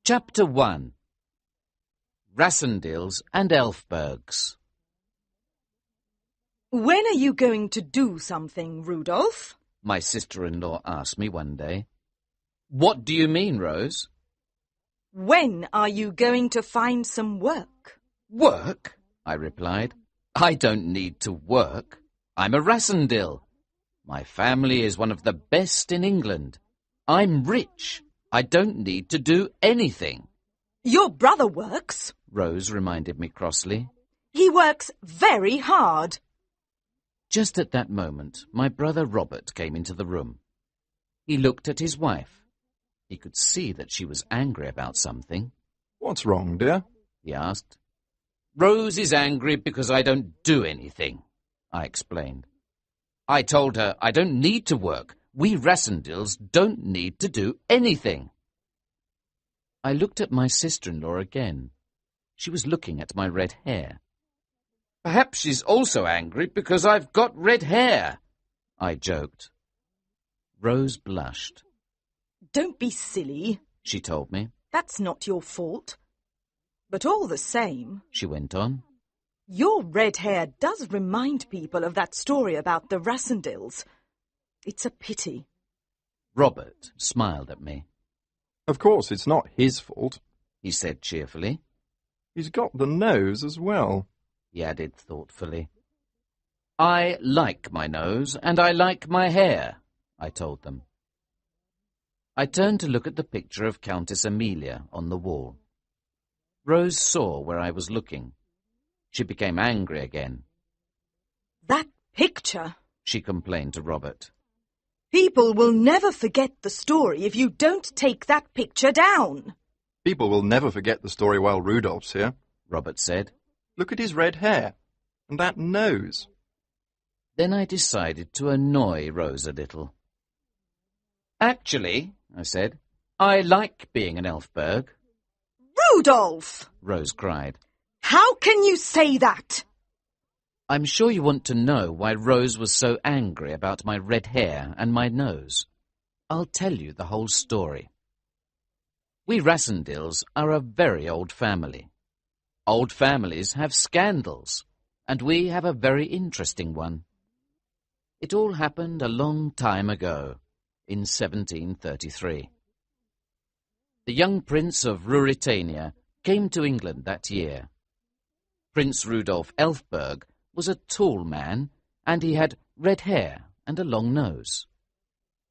Chapter 1. Rassendils and Elfbergs. When are you going to do something, Rudolph? My sister-in-law asked me one day. What do you mean, Rose? When are you going to find some work? Work? I replied. I don't need to work. I'm a Rassendil. My family is one of the best in England. I'm rich. I don't need to do anything. Your brother works. Rose reminded me crossly. He works very hard. Just at that moment, my brother Robert came into the room. He looked at his wife. He could see that she was angry about something. What's wrong, dear? He asked. Rose is angry because I don't do anything, I explained. I told her I don't need to work. We Rassendils don't need to do anything. I looked at my sister-in-law again. She was looking at my red hair. Perhaps she's also angry because I've got red hair, I joked. Rose blushed. Don't be silly, she told me. That's not your fault. But all the same, she went on, your red hair does remind people of that story about the Rassendils. It's a pity. Robert smiled at me. Of course, it's not his fault, he said cheerfully. He's got the nose as well, he added thoughtfully. I like my nose and I like my hair, I told them. I turned to look at the picture of Countess Amelia on the wall. Rose saw where I was looking. She became angry again. That picture, she complained to Robert. People will never forget the story if you don't take that picture down. People will never forget the story while Rudolph's here, Robert said. Look at his red hair and that nose. Then I decided to annoy Rose a little. Actually, I said, I like being an Elfberg. Rudolph! Rose cried. How can you say that? I'm sure you want to know why Rose was so angry about my red hair and my nose. I'll tell you the whole story. We Rassendils are a very old family. Old families have scandals, and we have a very interesting one. It all happened a long time ago, in 1733. The young Prince of Ruritania came to England that year. Prince Rudolf Elfberg was a tall man, and he had red hair and a long nose.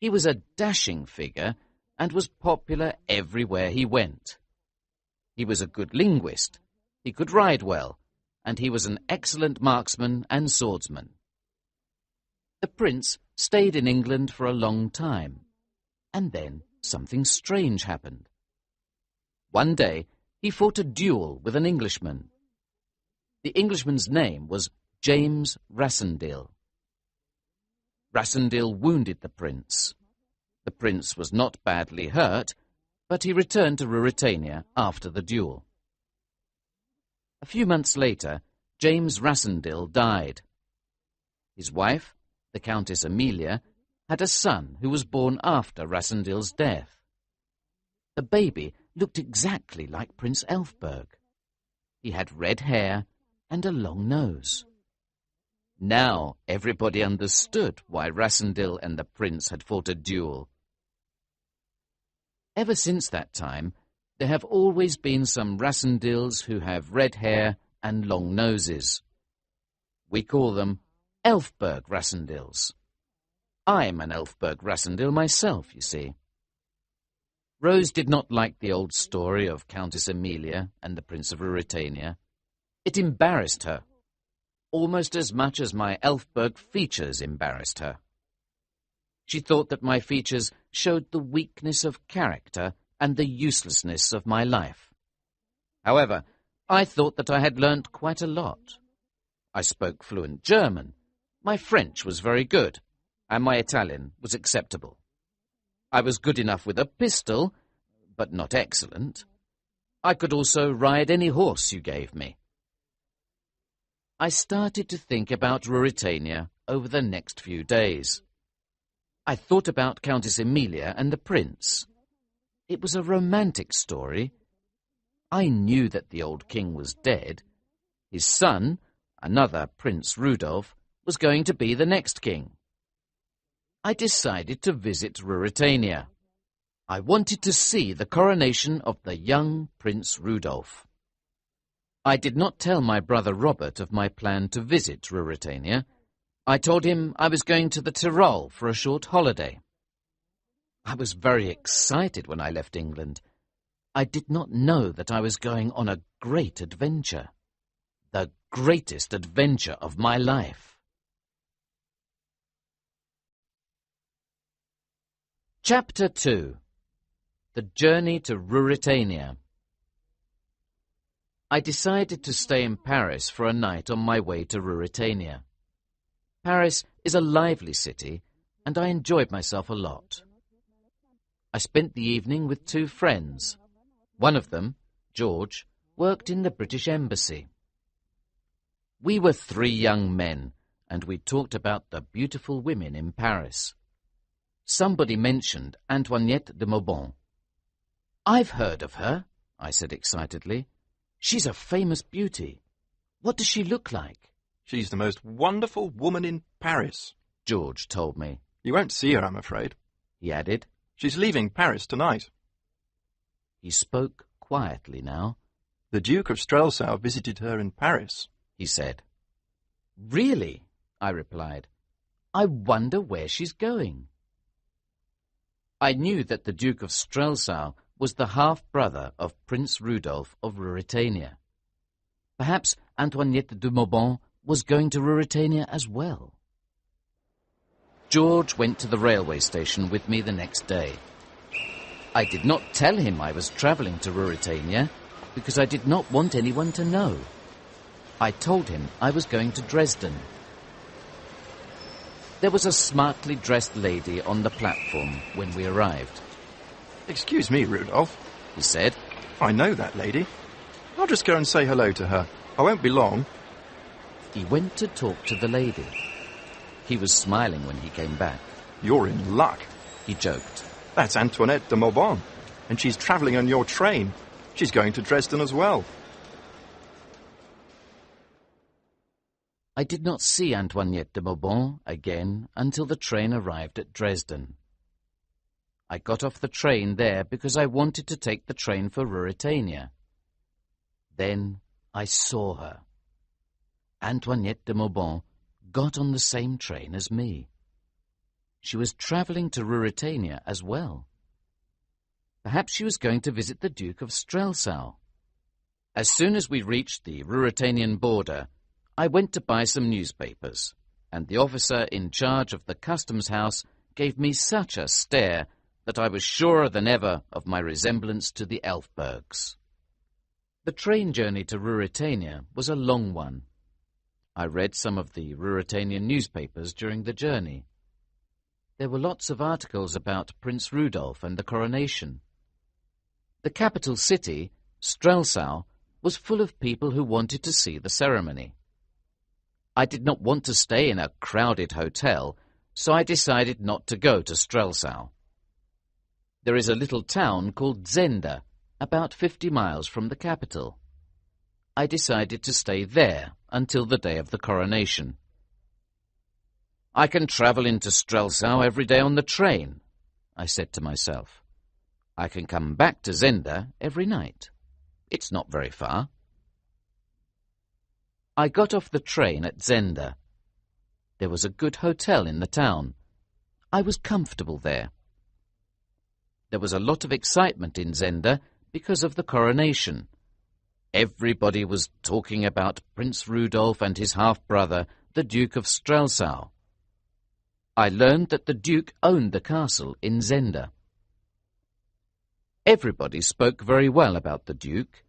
He was a dashing figure and was popular everywhere he went. He was a good linguist, he could ride well, and he was an excellent marksman and swordsman. The prince stayed in England for a long time, and then something strange happened. One day he fought a duel with an Englishman. The Englishman's name was James Rassendil. Rassendil wounded the prince. The prince was not badly hurt, but he returned to Ruritania after the duel. A few months later, James Rassendil died. His wife, the Countess Amelia, had a son who was born after Rassendil's death. The baby looked exactly like Prince Elfberg. He had red hair and a long nose. Now everybody understood why Rassendil and the prince had fought a duel. Ever since that time, there have always been some Rassendils who have red hair and long noses. We call them Elfberg Rassendils. I'm an Elfberg Rassendil myself, you see. Rose did not like the old story of Countess Amelia and the Prince of Ruritania. It embarrassed her, almost as much as my Elfberg features embarrassed her. She thought that my features showed the weakness of character and the uselessness of my life. However, I thought that I had learnt quite a lot. I spoke fluent German, my French was very good, and my Italian was acceptable. I was good enough with a pistol, but not excellent. I could also ride any horse you gave me. I started to think about Ruritania over the next few days. I thought about Countess Amelia and the prince. It was a romantic story, I knew that the old king was dead. His son, another Prince Rudolf, was going to be the next king. I decided to visit Ruritania. I wanted to see the coronation of the young Prince Rudolf. I did not tell my brother Robert of my plan to visit Ruritania. I told him I was going to the Tyrol for a short holiday. I was very excited when I left England. I did not know that I was going on a great adventure. The greatest adventure of my life. Chapter 2. The Journey to Ruritania. I decided to stay in Paris for a night on my way to Ruritania. Paris is a lively city, and I enjoyed myself a lot. I spent the evening with 2 friends. One of them, George, worked in the British Embassy. We were 3 young men, and we talked about the beautiful women in Paris. Somebody mentioned Antoinette de Mauban. "I've heard of her," I said excitedly. "She's a famous beauty. What does she look like?" She's the most wonderful woman in Paris, George told me. "You won't see her, I'm afraid," he added. "She's leaving Paris tonight." He spoke quietly now. "The Duke of Strelsau visited her in Paris," he said. "Really?" I replied. "I wonder where she's going." I knew that the Duke of Strelsau was the half-brother of Prince Rudolf of Ruritania. Perhaps Antoinette de Mauban was going to Ruritania as well. George went to the railway station with me the next day. I did not tell him I was travelling to Ruritania because I did not want anyone to know. I told him I was going to Dresden. There was a smartly dressed lady on the platform when we arrived. "Excuse me, Rudolf," he said. "I know that lady. I'll just go and say hello to her. I won't be long." He went to talk to the lady. He was smiling when he came back. "You're in luck," he joked. "That's Antoinette de Mauban, and she's travelling on your train. She's going to Dresden as well." I did not see Antoinette de Mauban again until the train arrived at Dresden. I got off the train there because I wanted to take the train for Ruritania. Then I saw her. Antoinette de Mauban got on the same train as me. She was travelling to Ruritania as well. Perhaps she was going to visit the Duke of Strelsau. As soon as we reached the Ruritanian border, I went to buy some newspapers, and the officer in charge of the customs house gave me such a stare that I was surer than ever of my resemblance to the Elfbergs. The train journey to Ruritania was a long one. I read some of the Ruritanian newspapers during the journey. There were lots of articles about Prince Rudolf and the coronation. The capital city, Strelsau, was full of people who wanted to see the ceremony. I did not want to stay in a crowded hotel, so I decided not to go to Strelsau. There is a little town called Zenda, about 50 miles from the capital. I decided to stay there until the day of the coronation. "I can travel into Strelsau every day on the train," I said to myself. "I can come back to Zenda every night. It's not very far." I got off the train at Zenda. There was a good hotel in the town. I was comfortable there. There was a lot of excitement in Zenda because of the coronation. Everybody was talking about Prince Rudolf and his half-brother, the Duke of Strelsau. I learned that the Duke owned the castle in Zenda. Everybody spoke very well about the Duke.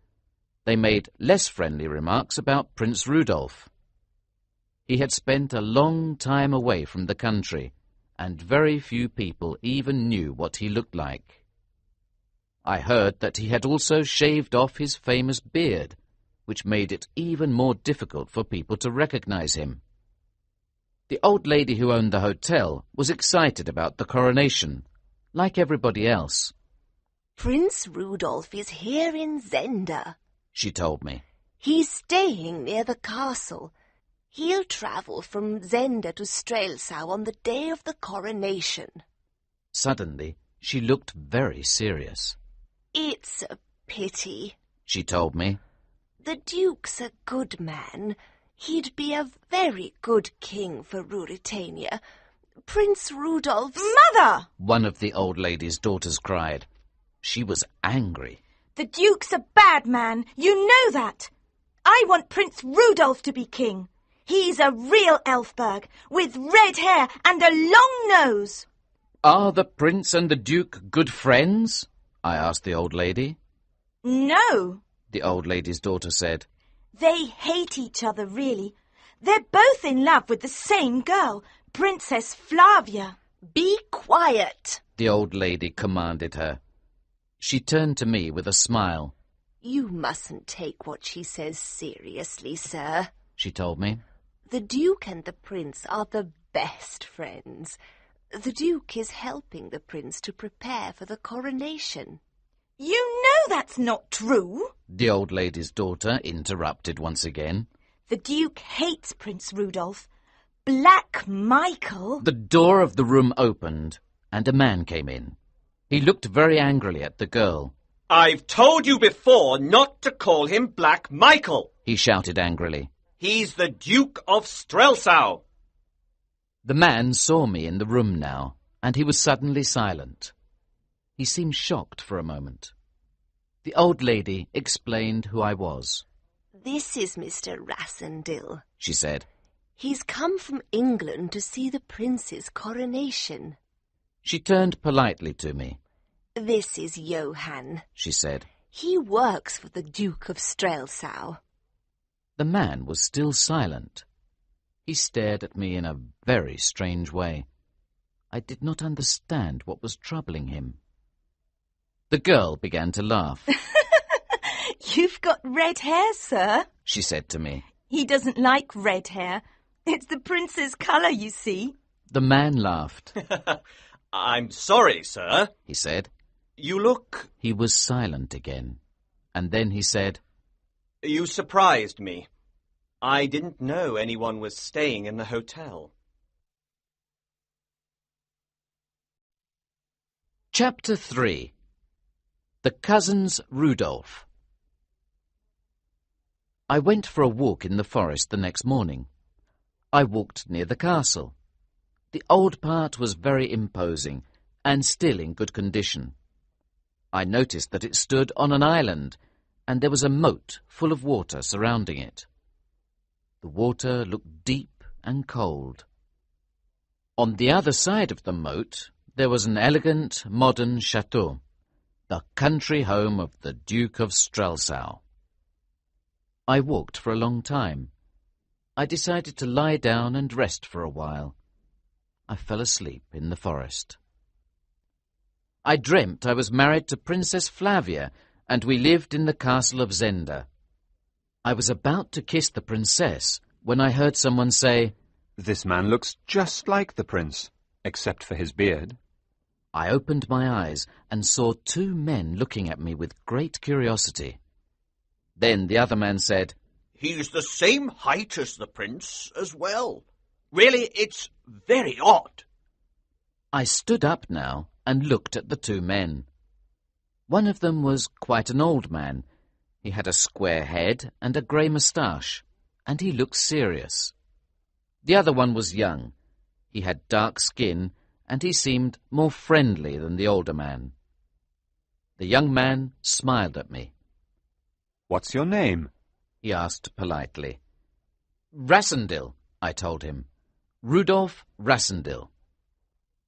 They made less friendly remarks about Prince Rudolf. He had spent a long time away from the country, and very few people even knew what he looked like. I heard that he had also shaved off his famous beard, which made it even more difficult for people to recognize him. The old lady who owned the hotel was excited about the coronation, like everybody else. "Prince Rudolf is here in Zenda," she told me. He's staying near the castle. He'll travel from Zenda to Strelsau on the day of the coronation. Suddenly, she looked very serious. It's a pity, she told me. The Duke's a good man. He'd be a very good king for Ruritania. Prince Rudolph's... Mother! One of the old lady's daughters cried. She was angry. The Duke's a bad man. You know that. I want Prince Rudolph to be king. He's a real Elfberg, with red hair and a long nose. Are the prince and the duke good friends? I asked the old lady. No, the old lady's daughter said. They hate each other, really. They're both in love with the same girl, Princess Flavia. Be quiet, the old lady commanded her. She turned to me with a smile. You mustn't take what she says seriously, sir, she told me. The Duke and the Prince are the best friends. The Duke is helping the Prince to prepare for the coronation. You know that's not true, the old lady's daughter interrupted once again. The Duke hates Prince Rudolph. Black Michael... The door of the room opened, and a man came in. He looked very angrily at the girl. I've told you before not to call him Black Michael, he shouted angrily. He's the Duke of Strelsau. The man saw me in the room now, and he was suddenly silent. He seemed shocked for a moment. The old lady explained who I was. This is Mr. Rassendyll, she said. He's come from England to see the prince's coronation. She turned politely to me. This is Johann, she said. He works for the Duke of Strelsau. The man was still silent. He stared at me in a very strange way. I did not understand what was troubling him. The girl began to laugh. You've got red hair, sir, she said to me. He doesn't like red hair. It's the prince's colour, you see. The man laughed. I'm sorry, sir, he said. You look... He was silent again, and then he said, You surprised me. I didn't know anyone was staying in the hotel. Chapter 3. The Cousins Rudolph. I went for a walk in the forest the next morning. I walked near the castle. The old part was very imposing and still in good condition. I noticed that it stood on an island, and there was a moat full of water surrounding it. The water looked deep and cold. On the other side of the moat there was an elegant, modern chateau, the country home of the Duke of Strelsau. I walked for a long time. I decided to lie down and rest for a while. I fell asleep in the forest. I dreamt I was married to Princess Flavia, and we lived in the castle of Zenda. I was about to kiss the princess when I heard someone say, This man looks just like the prince, except for his beard. I opened my eyes and saw two men looking at me with great curiosity. Then the other man said, He's the same height as the prince as well. Really, it's very odd. I stood up now and looked at the two men. One of them was quite an old man. He had a square head and a grey moustache, and he looked serious. The other one was young. He had dark skin, and he seemed more friendly than the older man. The young man smiled at me. What's your name? He asked politely. Rassendyll, I told him. Rudolph Rassendyll.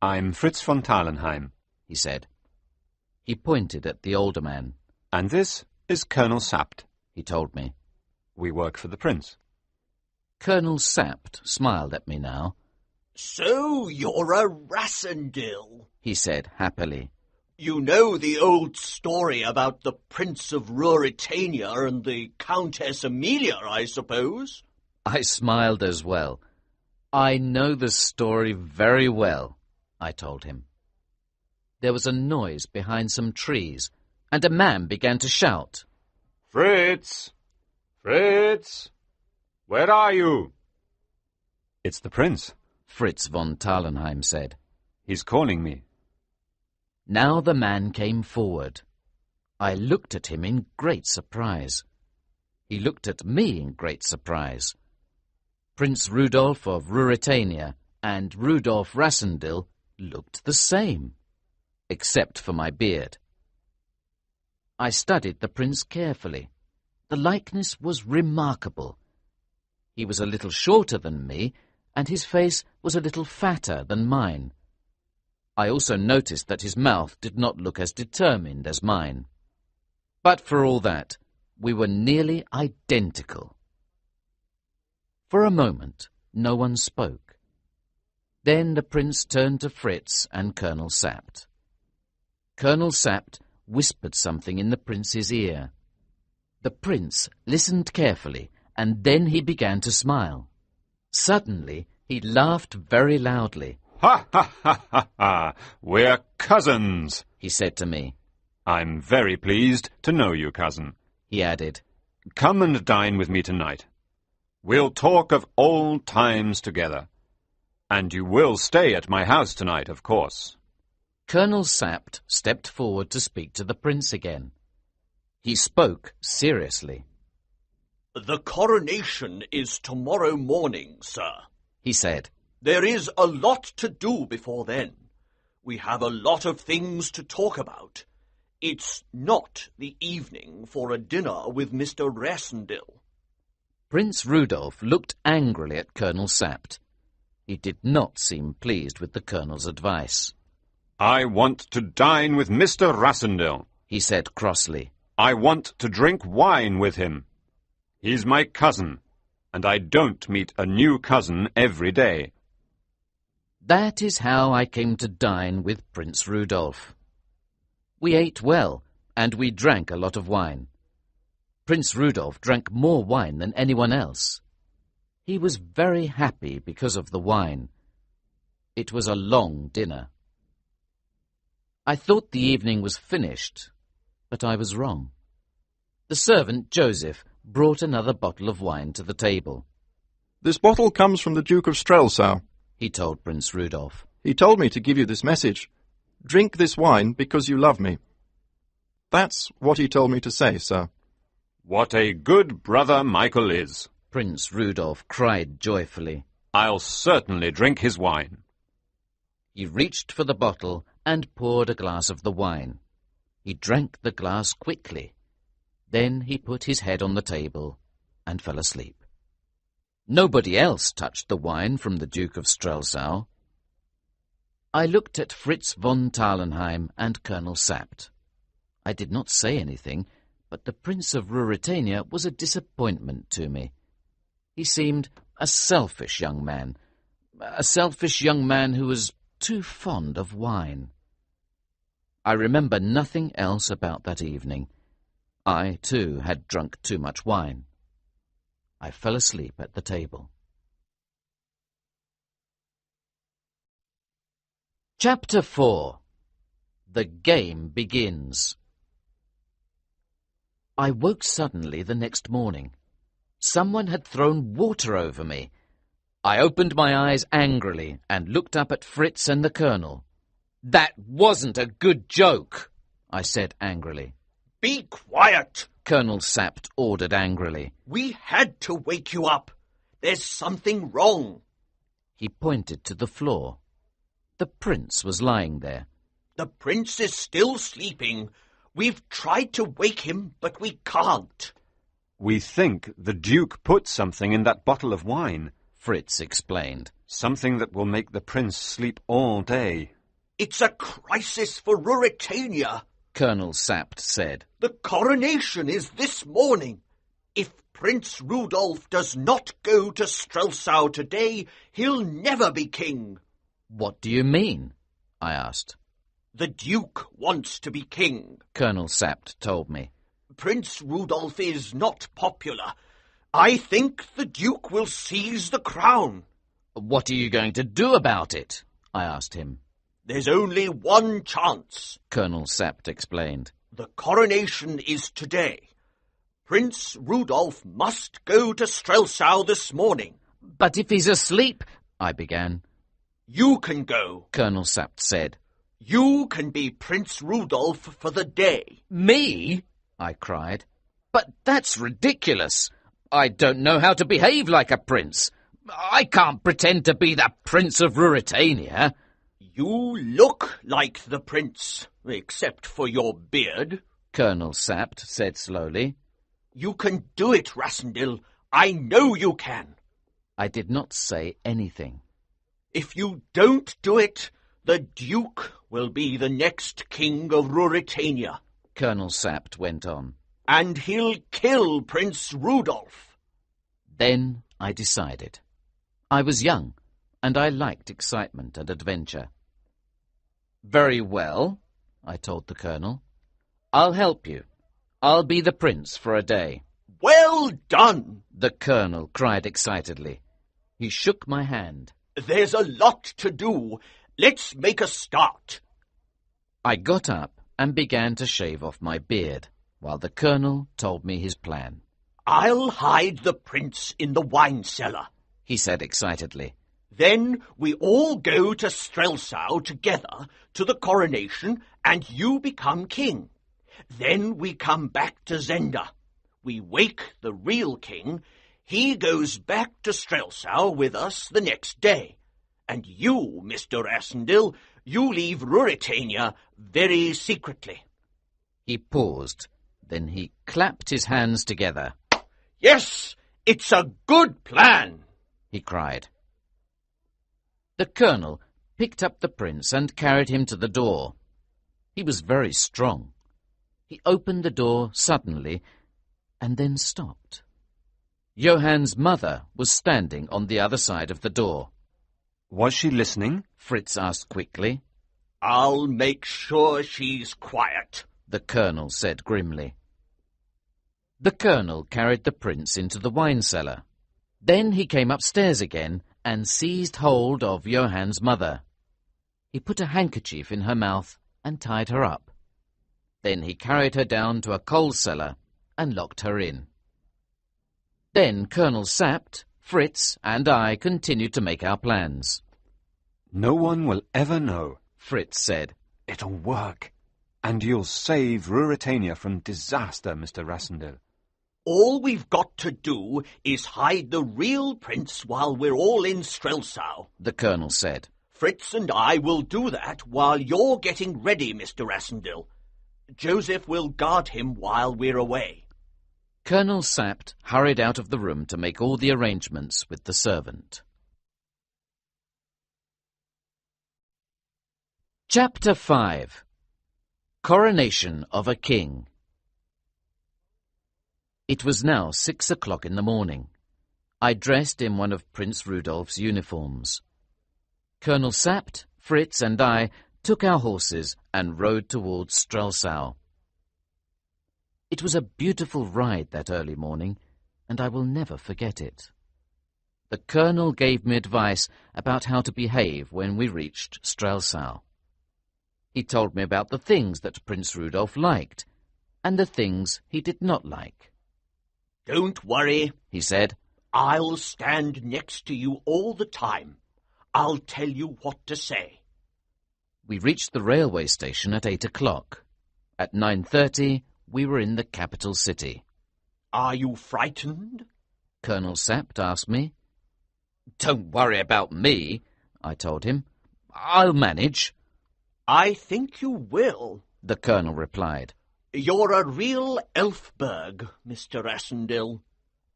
I'm Fritz von Thalenheim, he said. He pointed at the older man. And this is Colonel Sapt, he told me. We work for the prince. Colonel Sapt smiled at me now. So you're a Rassendyll, he said happily. You know the old story about the Prince of Ruritania and the Countess Amelia, I suppose? I smiled as well. I know the story very well, I told him. There was a noise behind some trees, and a man began to shout. Fritz! Fritz! Where are you? It's the prince. Fritz von Tarlenheim said. He's calling me. Now the man came forward. I looked at him in great surprise. He looked at me in great surprise. Prince Rudolf of Ruritania and Rudolf Rassendyll looked the same, except for my beard. I studied the prince carefully. The likeness was remarkable. He was a little shorter than me, and his face was a little fatter than mine. I also noticed that his mouth did not look as determined as mine. But for all that, we were nearly identical. For a moment, no one spoke. Then the prince turned to Fritz and Colonel Sapt. Colonel Sapt whispered something in the prince's ear. The prince listened carefully, and then he began to smile. Suddenly, he laughed very loudly. Ha, ha, ha, ha, ha! We're cousins, He said to me. I'm very pleased to know you, cousin. He added, Come and dine with me tonight. We'll talk of old times together. And you will stay at my house tonight, of course. Colonel Sapt stepped forward to speak to the prince again. He spoke seriously. The coronation is tomorrow morning, sir, He said, There is a lot to do before then. We have a lot of things to talk about. It's not the evening for a dinner with Mr. Rassendyll. Prince Rudolf looked angrily at Colonel Sapt. He did not seem pleased with the colonel's advice. I want to dine with Mr. Rassendyll, He said crossly. I want to drink wine with him. He's my cousin, and I don't meet a new cousin every day. That is how I came to dine with Prince Rudolf. We ate well, and we drank a lot of wine. Prince Rudolf drank more wine than anyone else. He was very happy because of the wine. It was a long dinner. I thought the evening was finished, but I was wrong. The servant, Joseph, brought another bottle of wine to the table. This bottle comes from the Duke of Strelsau. He told Prince Rudolf. He told me to give you this message. Drink this wine because you love me. That's what he told me to say, sir. What a good brother Michael is. Prince Rudolf cried joyfully. I'll certainly drink his wine. He reached for the bottle and poured a glass of the wine. He drank the glass quickly. Then he put his head on the table and fell asleep. Nobody else touched the wine from the Duke of Strelsau. I looked at Fritz von Tarlenheim and Colonel Sapt. I did not say anything, but the Prince of Ruritania was a disappointment to me. He seemed a selfish young man who was too fond of wine. I remember nothing else about that evening. I, too, had drunk too much wine. I fell asleep at the table. Chapter 4. The Game Begins. I woke suddenly the next morning. Someone had thrown water over me. I opened my eyes angrily and looked up at Fritz and the Colonel. That wasn't a good joke, I said angrily. Be quiet! Colonel Sapt ordered angrily. We had to wake you up. There's something wrong. He pointed to the floor. The prince was lying there. The prince is still sleeping. We've tried to wake him, but we can't. We think the Duke put something in that bottle of wine, Fritz explained. Something that will make the prince sleep all day. It's a crisis for Ruritania, Colonel Sapt said. The coronation is this morning. If Prince Rudolf does not go to Strelsau today, he'll never be king. What do you mean? I asked. The Duke wants to be king, Colonel Sapt told me. Prince Rudolf is not popular. I think the Duke will seize the crown. What are you going to do about it? I asked him. There's only one chance, Colonel Sapt explained. The coronation is today. Prince Rudolph must go to Strelsau this morning. But if he's asleep, I began. You can go, Colonel Sapt said. You can be Prince Rudolph for the day. Me? I cried. But that's ridiculous. I don't know how to behave like a prince. I can't pretend to be the Prince of Ruritania. You look like the prince, except for your beard, Colonel Sapt said slowly. You can do it, Rassendyll. I know you can. I did not say anything. If you don't do it, the Duke will be the next king of Ruritania. Colonel Sapt went on. And he'll kill Prince Rudolph. Then I decided. I was young, and I liked excitement and adventure. Very well, I told the Colonel. I'll help you. I'll be the prince for a day. Well done, the Colonel cried excitedly. He shook my hand. There's a lot to do. Let's make a start. I got up and began to shave off my beard, while the Colonel told me his plan. I'll hide the prince in the wine cellar, he said excitedly. Then we all go to Strelsau together to the coronation, and you become king. Then we come back to Zenda. We wake the real king. He goes back to Strelsau with us the next day. And you, Mr. Rassendyll, you leave Ruritania very secretly. He paused. Then he clapped his hands together. Yes, it's a good plan, he cried. The Colonel picked up the prince and carried him to the door. He was very strong. He opened the door suddenly and then stopped. Johann's mother was standing on the other side of the door. Was she listening? Fritz asked quickly. I'll make sure she's quiet, the Colonel said grimly. The Colonel carried the prince into the wine cellar. Then he came upstairs again and seized hold of Johann's mother. He put a handkerchief in her mouth and tied her up. Then he carried her down to a coal cellar and locked her in. Then Colonel Sapt, Fritz, and I continued to make our plans. No one will ever know, Fritz said. It'll work, and you'll save Ruritania from disaster, Mr. Rassendyll. All we've got to do is hide the real prince while we're all in Strelsau, the Colonel said. Fritz and I will do that while you're getting ready, Mr. Rassendyll. Joseph will guard him while we're away. Colonel Sapt hurried out of the room to make all the arrangements with the servant. Chapter 5 Coronation of a King. It was now 6 o'clock in the morning. I dressed in one of Prince Rudolph's uniforms. Colonel Sapt, Fritz, and I took our horses and rode towards Strelsau. It was a beautiful ride that early morning, and I will never forget it. The Colonel gave me advice about how to behave when we reached Strelsau. He told me about the things that Prince Rudolph liked, and the things he did not like. Don't worry, he said. I'll stand next to you all the time. I'll tell you what to say. We reached the railway station at 8 o'clock. At 9:30, we were in the capital city. Are you frightened? Colonel Sapt asked me. Don't worry about me, I told him. I'll manage. I think you will, the Colonel replied. You're a real Elfberg, Mr. Rassendyll.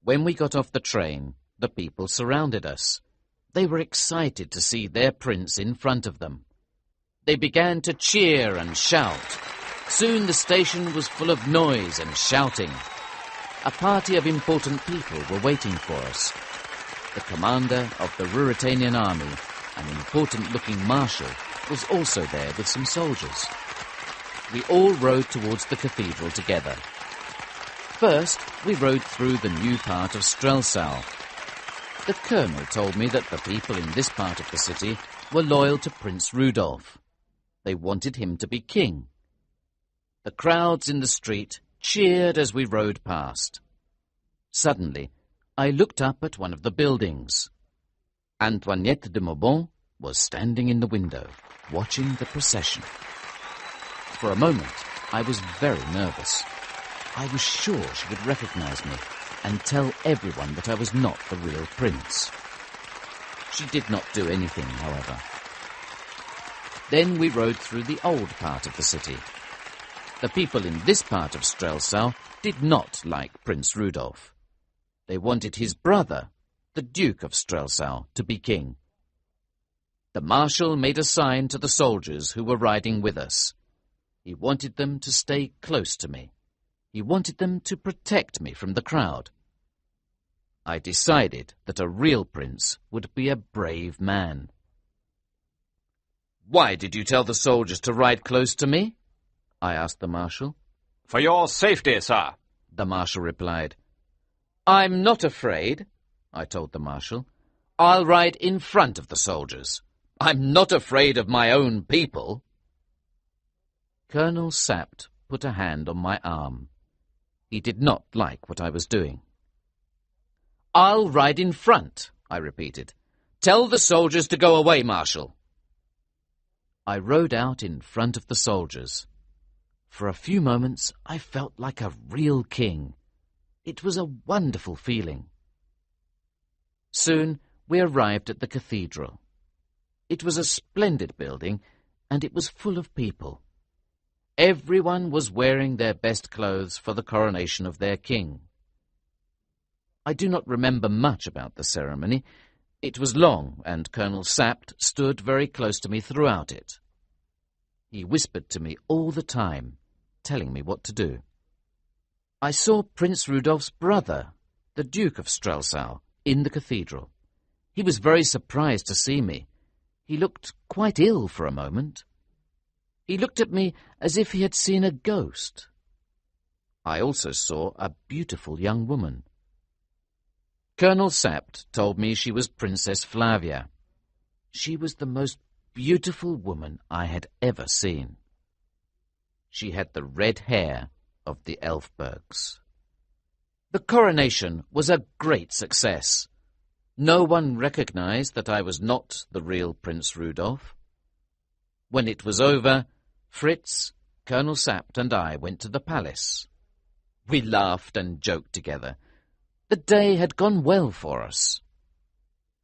When we got off the train, the people surrounded us. They were excited to see their prince in front of them. They began to cheer and shout. Soon the station was full of noise and shouting. A party of important people were waiting for us. The commander of the Ruritanian army, an important-looking marshal, was also there with some soldiers. We all rode towards the cathedral together. First, we rode through the new part of Strelsau. The Colonel told me that the people in this part of the city were loyal to Prince Rudolph. They wanted him to be king. The crowds in the street cheered as we rode past. Suddenly, I looked up at one of the buildings. Antoinette de Maubon was standing in the window, watching the procession. For a moment, I was very nervous. I was sure she would recognize me and tell everyone that I was not the real prince. She did not do anything, however. Then we rode through the old part of the city. The people in this part of Strelsau did not like Prince Rudolph. They wanted his brother, the Duke of Strelsau, to be king. The marshal made a sign to the soldiers who were riding with us. He wanted them to stay close to me. He wanted them to protect me from the crowd. I decided that a real prince would be a brave man. "Why did you tell the soldiers to ride close to me?" I asked the marshal. For your safety, sir. The marshal replied. "I'm not afraid," I told the marshal. "I'll ride in front of the soldiers. I'm not afraid of my own people." Colonel Sapt put a hand on my arm. He did not like what I was doing. "I'll ride in front," I repeated. "Tell the soldiers to go away, Marshal." I rode out in front of the soldiers. For a few moments I felt like a real king. It was a wonderful feeling. Soon we arrived at the cathedral. It was a splendid building, and it was full of people. Everyone was wearing their best clothes for the coronation of their king. I do not remember much about the ceremony. It was long, and Colonel Sapt stood very close to me throughout it. He whispered to me all the time, telling me what to do. I saw Prince Rudolph's brother, the Duke of Strelsau, in the cathedral. He was very surprised to see me. He looked quite ill for a moment. He looked at me as if he had seen a ghost. I also saw a beautiful young woman. Colonel Sapt told me she was Princess Flavia. She was the most beautiful woman I had ever seen. She had the red hair of the Elfbergs. The coronation was a great success. No one recognized that I was not the real Prince Rudolph. When it was over, Fritz, Colonel Sapt, and I went to the palace. We laughed and joked together. The day had gone well for us.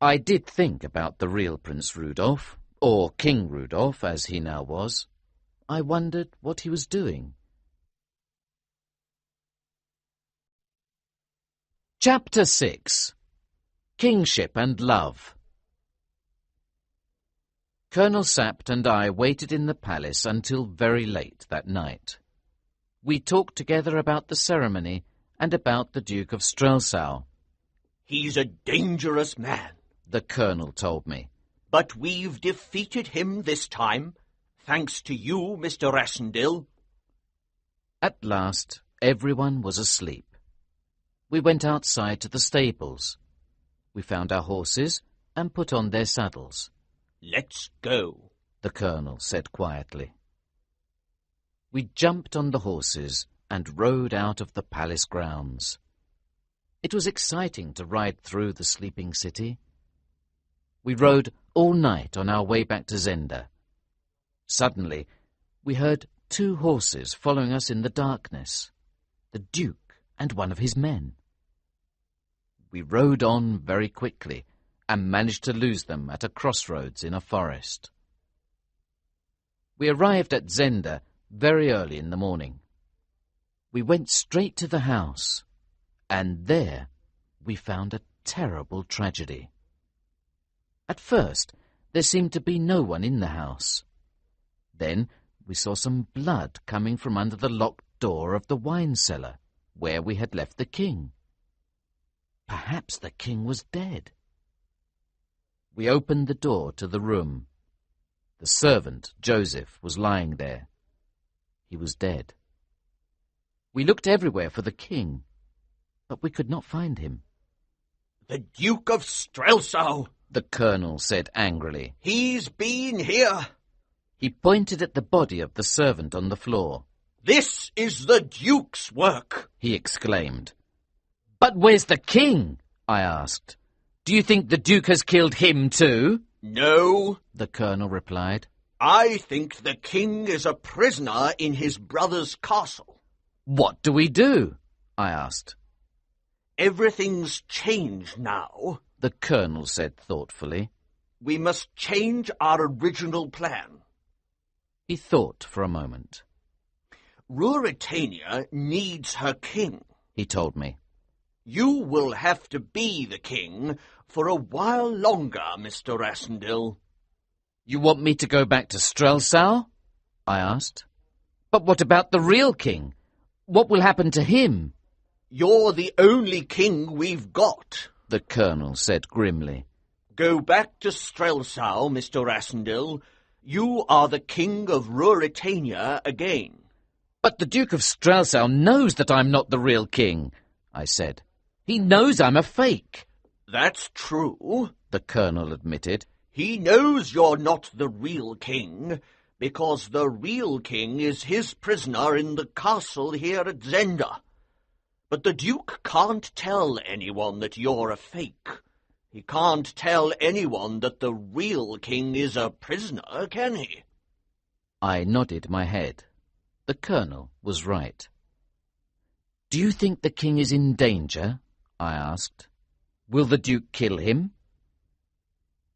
I did think about the real Prince Rudolph, or King Rudolph as he now was. I wondered what he was doing. Chapter 6. Kingship and Love. Colonel Sapt and I waited in the palace until very late that night. We talked together about the ceremony and about the Duke of Strelsau. "He's a dangerous man," the colonel told me. "but we've defeated him this time, thanks to you, Mr. Rassendyll." At last, everyone was asleep. We went outside to the stables. We found our horses and put on their saddles. "Let's go," the colonel said quietly. We jumped on the horses and rode out of the palace grounds. It was exciting to ride through the sleeping city. We rode all night on our way back to Zenda. Suddenly, we heard 2 horses following us in the darkness, the Duke and one of his men. We rode on very quickly and managed to lose them at a crossroads in a forest. We arrived at Zenda very early in the morning. We went straight to the house, and there we found a terrible tragedy. At first, there seemed to be no one in the house. Then we saw some blood coming from under the locked door of the wine cellar, where we had left the king. Perhaps the king was dead. We opened the door to the room. The servant, Joseph, was lying there. He was dead. We looked everywhere for the king, but we could not find him. "The Duke of Strelsau," the colonel said angrily. "He's been here." He pointed at the body of the servant on the floor. This is the Duke's work, he exclaimed. But where's the king? I asked. Do you think the Duke has killed him too? No, the colonel replied. I think the king is a prisoner in his brother's castle. What do we do? I asked. Everything's changed now, the colonel said thoughtfully. We must change our original plan. He thought for a moment. Ruritania needs her king, he told me. You will have to be the king for a while longer, Mr. Rassendyll. You want me to go back to Strelsau? I asked. But what about the real king? What will happen to him? You're the only king we've got, the colonel said grimly. Go back to Strelsau, Mr. Rassendyll. You are the king of Ruritania again. But the Duke of Strelsau knows that I'm not the real king, I said. He knows I'm a fake. That's true, the colonel admitted. He knows you're not the real king, because the real king is his prisoner in the castle here at Zenda. But the Duke can't tell anyone that you're a fake. He can't tell anyone that the real king is a prisoner, can he? I nodded my head. The colonel was right. Do you think the king is in danger? I asked. Will the Duke kill him?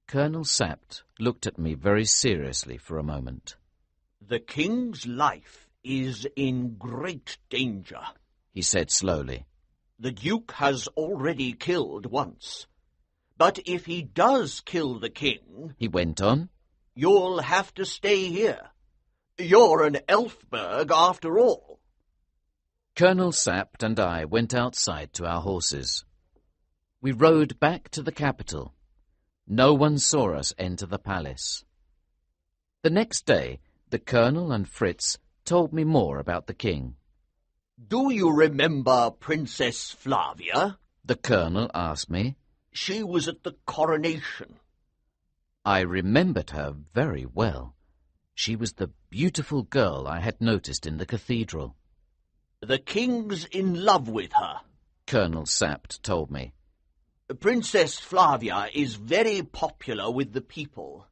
Colonel Sapt looked at me very seriously for a moment. The king's life is in great danger, he said slowly. The Duke has already killed once. But if he does kill the king, he went on, you'll have to stay here. You're an Elfberg after all. Colonel Sapt and I went outside to our horses. We rode back to the capital. No one saw us enter the palace. The next day, the colonel and Fritz told me more about the king. Do you remember Princess Flavia? The colonel asked me. She was at the coronation. I remembered her very well. She was the beautiful girl I had noticed in the cathedral. The king's in love with her, Colonel Sapt told me. Princess Flavia is very popular with the people.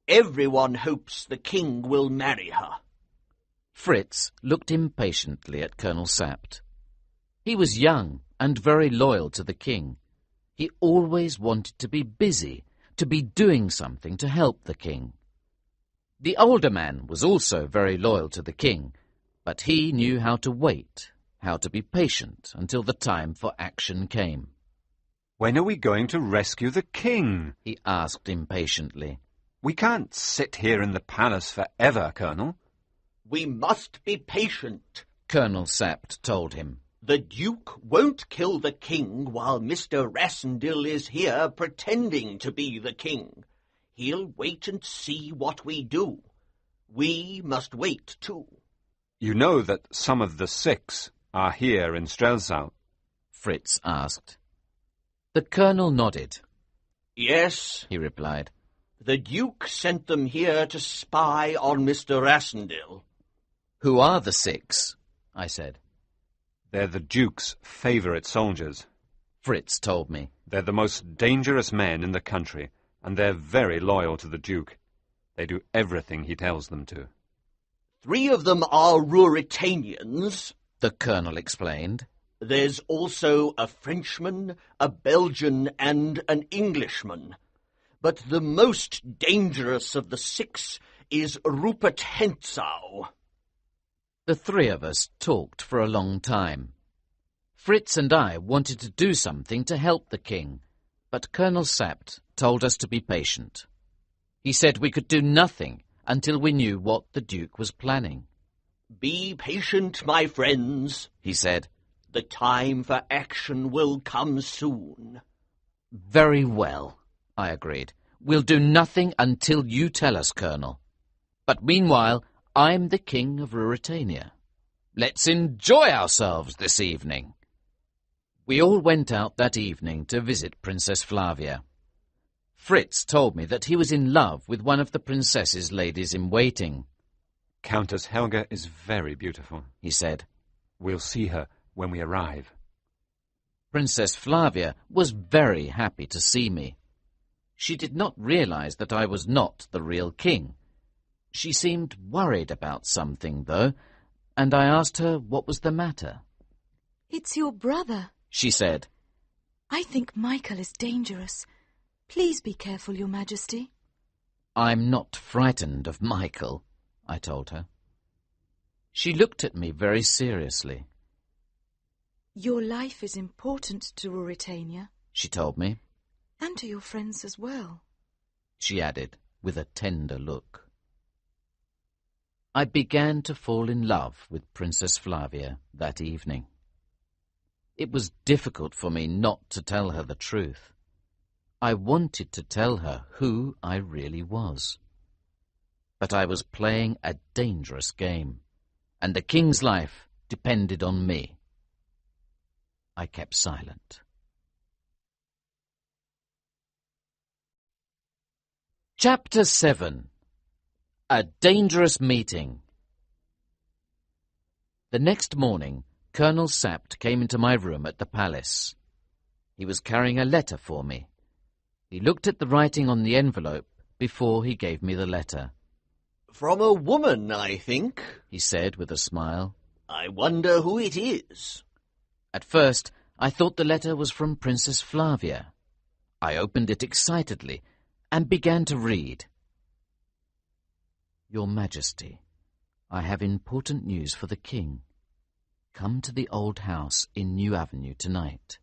Everyone hopes the king will marry her. Fritz looked impatiently at Colonel Sapt. He was young and very loyal to the king. He always wanted to be busy, to be doing something to help the king. The older man was also very loyal to the king, but he knew how to wait, how to be patient until the time for action came. When are we going to rescue the king? He asked impatiently. We can't sit here in the palace forever, Colonel. We must be patient, Colonel Sapt told him. The Duke won't kill the king while Mr. Rassendyll is here pretending to be the king. He'll wait and see what we do. We must wait, too. You know that some of the 6 are here in Strelsau? Fritz asked. The colonel nodded. Yes, he replied. The Duke sent them here to spy on Mr. Rassendyll. Who are the 6? I said. They're the Duke's favourite soldiers. Fritz told me. They're the most dangerous men in the country, and they're very loyal to the Duke. They do everything he tells them to. 3 of them are Ruritanians, the colonel explained. There's also a Frenchman, a Belgian, and an Englishman. But the most dangerous of the 6 is Rupert Hentzau. The 3 of us talked for a long time. Fritz and I wanted to do something to help the king, but Colonel Sapt told us to be patient. He said we could do nothing until we knew what the Duke was planning. Be patient, my friends, he said. The time for action will come soon. Very well, I agreed. We'll do nothing until you tell us, Colonel. But meanwhile, I'm the king of Ruritania. Let's enjoy ourselves this evening. We all went out that evening to visit Princess Flavia. Fritz told me that he was in love with one of the princess's ladies-in-waiting. Countess Helga is very beautiful, he said. We'll see her when we arrive. Princess Flavia was very happy to see me. She did not realize that I was not the real king. She seemed worried about something, though, and I asked her what was the matter. It's your brother, She said. I think Michael is dangerous. Please be careful, Your Majesty. I'm not frightened of Michael, I told her. She looked at me very seriously. Your life is important to Ruritania, She told me. and to your friends as well. She added, with a tender look. I began to fall in love with Princess Flavia that evening. It was difficult for me not to tell her the truth. I wanted to tell her who I really was. But I was playing a dangerous game, and the king's life depended on me. I kept silent. Chapter 7. A Dangerous Meeting. The next morning, Colonel Sapt came into my room at the palace. He was carrying a letter for me. He looked at the writing on the envelope before he gave me the letter. From a woman, I think, He said with a smile. I wonder who it is. At first, I thought the letter was from Princess Flavia. I opened it excitedly and began to read. Your Majesty, I have important news for the king. Come to the old house in New Avenue tonight.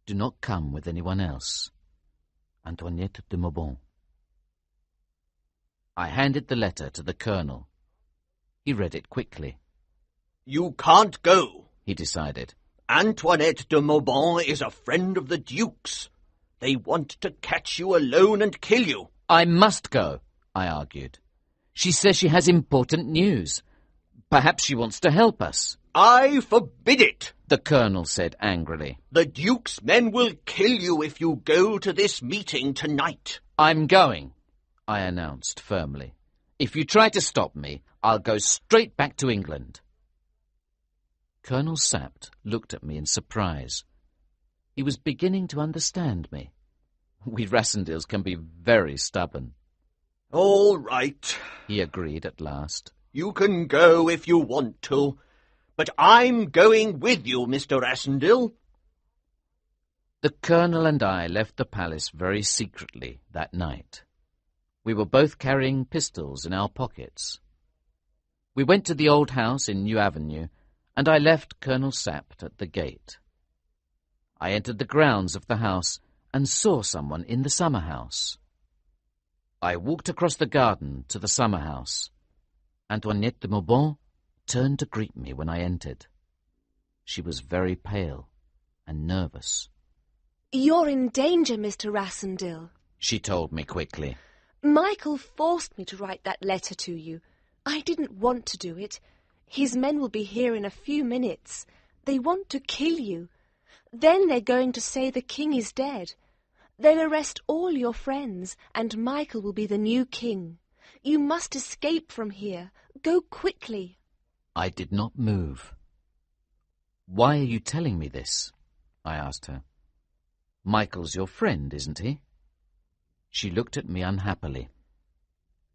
Do not come with anyone else. Antoinette de Maubon. I handed the letter to the colonel. He read it quickly. You can't go, He decided. Antoinette de Maubon is a friend of the Duke's. They want to catch you alone and kill you. I must go, I argued. She says she has important news. Perhaps she wants to help us. I forbid it. The colonel said angrily. The Duke's men will kill you if you go to this meeting tonight. I'm going, I announced firmly. If you try to stop me, I'll go straight back to England. Colonel Sapt looked at me in surprise. He was beginning to understand me. We Rassendils can be very stubborn. All right, He agreed at last. you can go if you want to, but I'm going with you, Mr. Rassendil. The colonel and I left the palace very secretly that night. We were both carrying pistols in our pockets. We went to the old house in New Avenue, and I left Colonel Sapt at the gate. I entered the grounds of the house and saw someone in the summer house. I walked across the garden to the summer house. Antoinette de Maubon turned to greet me when I entered. She was very pale and nervous. You're in danger, Mr. Rassendil. She told me quickly. Michael forced me to write that letter to you. I didn't want to do it. His men will be here in a few minutes. They want to kill you. Then they're going to say the king is dead. They'll arrest all your friends, and Michael will be the new king. You must escape from here. Go quickly. I did not move. Why are you telling me this? I asked her. Michael's your friend, isn't he? She looked at me unhappily.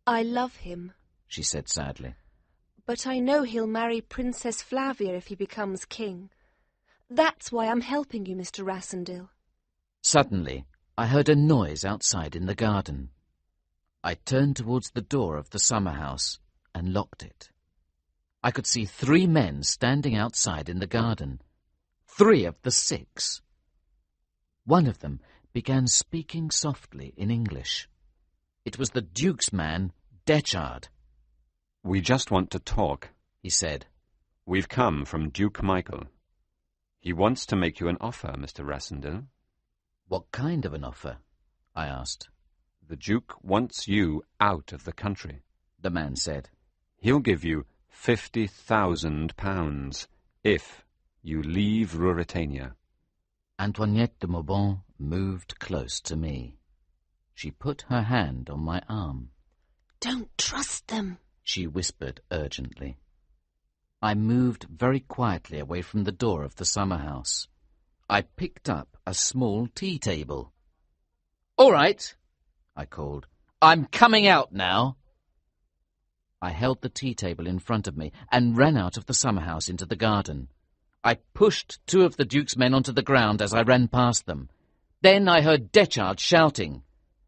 I love him, She said sadly. but I know he'll marry Princess Flavia if he becomes king. That's why I'm helping you, Mr. Rassendil. Suddenly, I heard a noise outside in the garden. I turned towards the door of the summer house and locked it. I could see 3 men standing outside in the garden. 3 of the 6. One of them began speaking softly in English. It was the Duke's man, Detchard. We just want to talk, He said. We've come from Duke Michael. He wants to make you an offer, Mr. Rassendil. What kind of an offer? I asked. The Duke wants you out of the country. The man said. He'll give you £50,000 if you leave Ruritania. Antoinette de Maubon moved close to me. She put her hand on my arm. Don't trust them, she whispered urgently. I moved very quietly away from the door of the summer house. I picked up a small tea table. "All right," I called. "I'm coming out now." I held the tea table in front of me and ran out of the summer house into the garden. I pushed 2 of the Duke's men onto the ground as I ran past them. Then I heard Detchard shouting.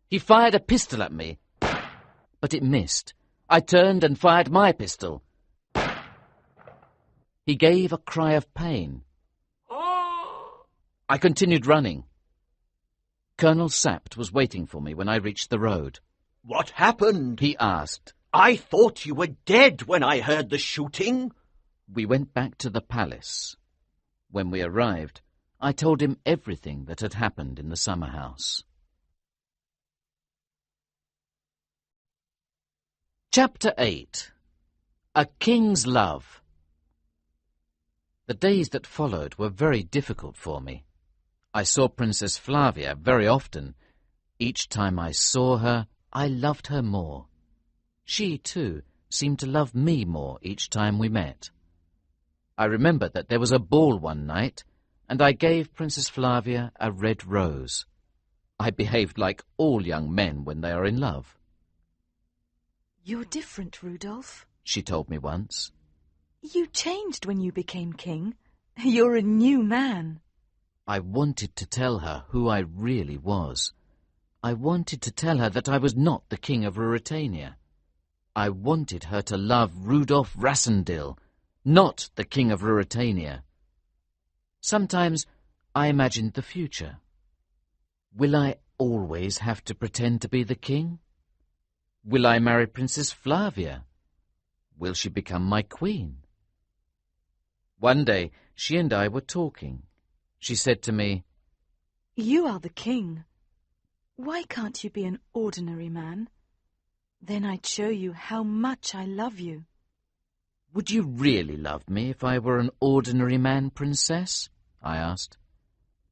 He fired a pistol at me, but it missed. I turned and fired my pistol. He gave a cry of pain. I continued running. Colonel Sapt was waiting for me when I reached the road. "What happened?" He asked. "I thought you were dead when I heard the shooting." We went back to the palace. When we arrived, I told him everything that had happened in the summer house. Chapter 8. A King's Love. The days that followed were very difficult for me. I saw Princess Flavia very often. Each time I saw her, I loved her more. She, too, seemed to love me more each time we met. I remember that there was a ball one night, and I gave Princess Flavia a red rose. I behaved like all young men when they are in love. "You're different, Rudolph," she told me once. "You changed when you became king. You're a new man." I wanted to tell her who I really was. I wanted to tell her that I was not the King of Ruritania. I wanted her to love Rudolph Rassendyll, not the King of Ruritania. Sometimes I imagined the future. Will I always have to pretend to be the king? Will I marry Princess Flavia? Will she become my queen? One day she and I were talking. She said to me, "You are the king. Why can't you be an ordinary man? Then I'd show you how much I love you." "Would you really love me if I were an ordinary man, Princess?" I asked.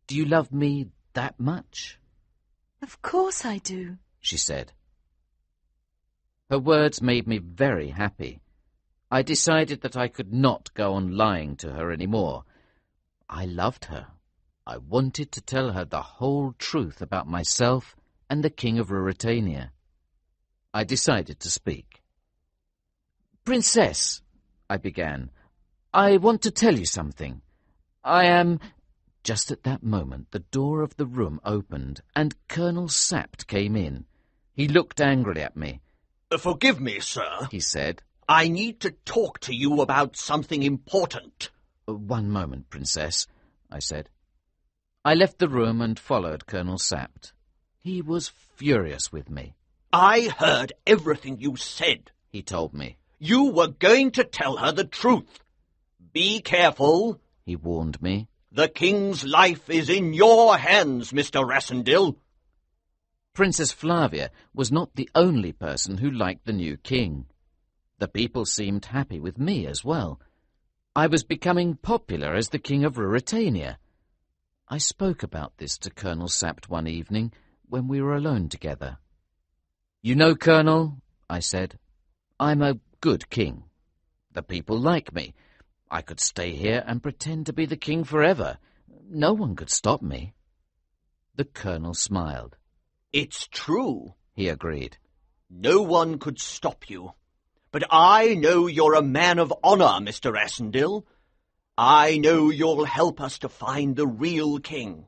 "Do you love me that much?" "Of course I do," she said. Her words made me very happy. I decided that I could not go on lying to her any more. I loved her. I wanted to tell her the whole truth about myself and the King of Ruritania. I decided to speak. "Princess," I began, "I want to tell you something. I am—" Just at that moment the door of the room opened and Colonel Sapt came in. He looked angrily at me. "Forgive me, sir," he said. "I need to talk to you about something important." "One moment, Princess," I said. I left the room and followed Colonel Sapt. He was furious with me. "I heard everything you said," he told me. "You were going to tell her the truth. Be careful," he warned me. "The king's life is in your hands, Mr. Rassendyll." Princess Flavia was not the only person who liked the new king. The people seemed happy with me as well. I was becoming popular as the King of Ruritania. I spoke about this to Colonel Sapt one evening when we were alone together. "You know, Colonel," I said, "I'm a good king. The people like me. I could stay here and pretend to be the king forever. No one could stop me." The Colonel smiled. "It's true," he agreed. "No one could stop you. But I know you're a man of honor, Mr. Rassendyll. I know you'll help us to find the real king.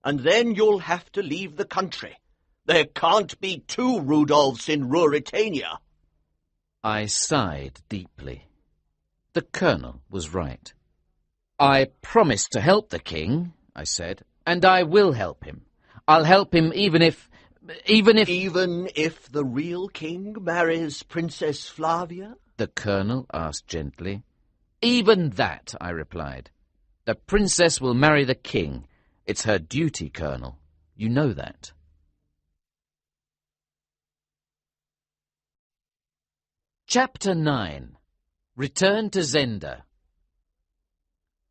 And then you'll have to leave the country. There can't be 2 Rudolphs in Ruritania." I sighed deeply. The Colonel was right. "I promise to help the king," I said, "and I will help him. I'll help him even if... Even if the real king marries Princess Flavia?" the Colonel asked gently. "Even that," I replied. "The princess will marry the king. It's her duty, Colonel. You know that." Chapter 9. Return to Zenda.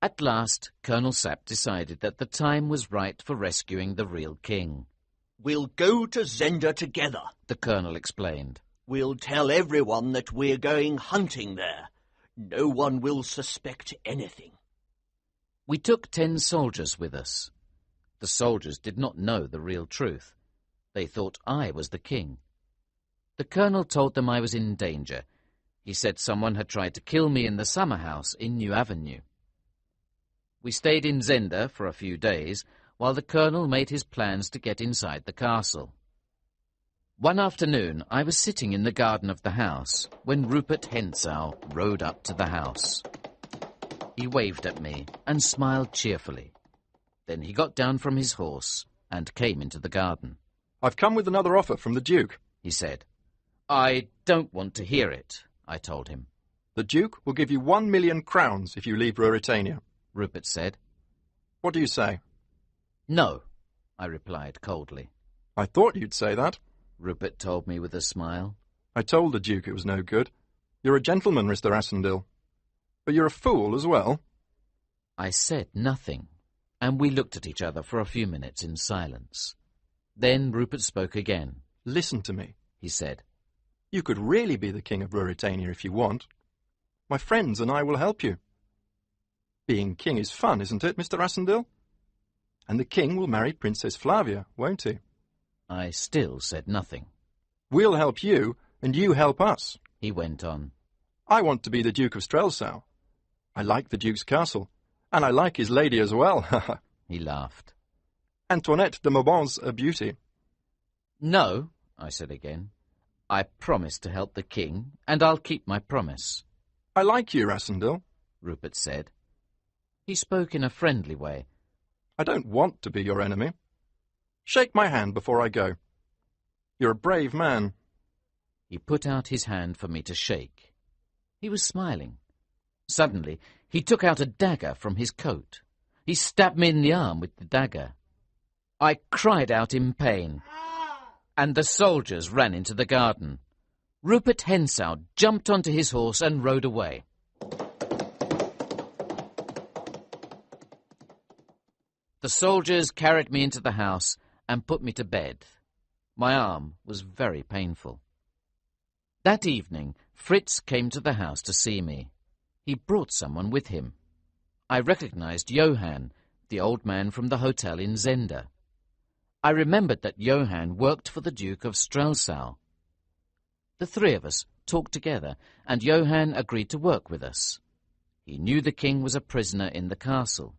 At last, Colonel Sapt decided that the time was right for rescuing the real king. "We'll go to Zenda together," the Colonel explained. We'll tell everyone that we're going hunting there. No one will suspect anything. We took 10 soldiers with us. The soldiers did not know the real truth. They thought I was the king. The colonel told them I was in danger. He said someone had tried to kill me in the summer house in New Avenue. We stayed in Zenda for a few days while the colonel made his plans to get inside the castle. One afternoon I was sitting in the garden of the house when Rupert Hentzau rode up to the house. He waved at me and smiled cheerfully. Then he got down from his horse and came into the garden. "I've come with another offer from the Duke," he said. "I don't want to hear it," I told him. "The Duke will give you 1 million crowns if you leave Ruritania," Rupert said. "What do you say?" "No," I replied coldly. "I thought you'd say that," Rupert told me with a smile. "I told the Duke it was no good. You're a gentleman, Mr. Asendil. But you're a fool as well." I said nothing, and we looked at each other for a few minutes in silence. Then Rupert spoke again. "Listen to me," he said. "You could really be the king of Ruritania if you want. My friends and I will help you. Being king is fun, isn't it, Mr. Asendil? And the king will marry Princess Flavia, won't he? I still said nothing. We'll help you, and you help us," he went on. "I want to be the Duke of Strelsau. I like the Duke's castle, and I like his lady as well." He laughed. "Antoinette de Maubant's a beauty." "No," I said again. "I promised to help the king, and I'll keep my promise." "I like you, Asendil," Rupert said. He spoke in a friendly way. "I don't want to be your enemy. Shake my hand before I go. You're a brave man." He put out his hand for me to shake. He was smiling. Suddenly, he took out a dagger from his coat. He stabbed me in the arm with the dagger. I cried out in pain, and the soldiers ran into the garden. Rupert Hentzau jumped onto his horse and rode away. The soldiers carried me into the house and put me to bed. My arm was very painful. That evening, Fritz came to the house to see me. He brought someone with him. I recognized Johann, the old man from the hotel in Zenda. I remembered that Johann worked for the Duke of Strelsau. The three of us talked together, and Johann agreed to work with us. He knew the king was a prisoner in the castle.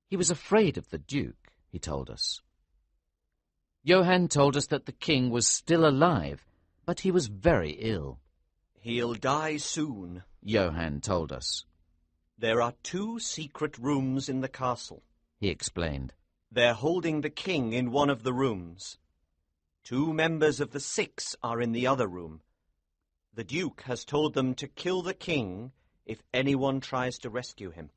He was afraid of the Duke, he told us. Johann told us that the king was still alive, but he was very ill. "He'll die soon," Johann told us. "There are 2 secret rooms in the castle," he explained. "They're holding the king in one of the rooms. 2 members of the 6 are in the other room. The Duke has told them to kill the king if anyone tries to rescue him."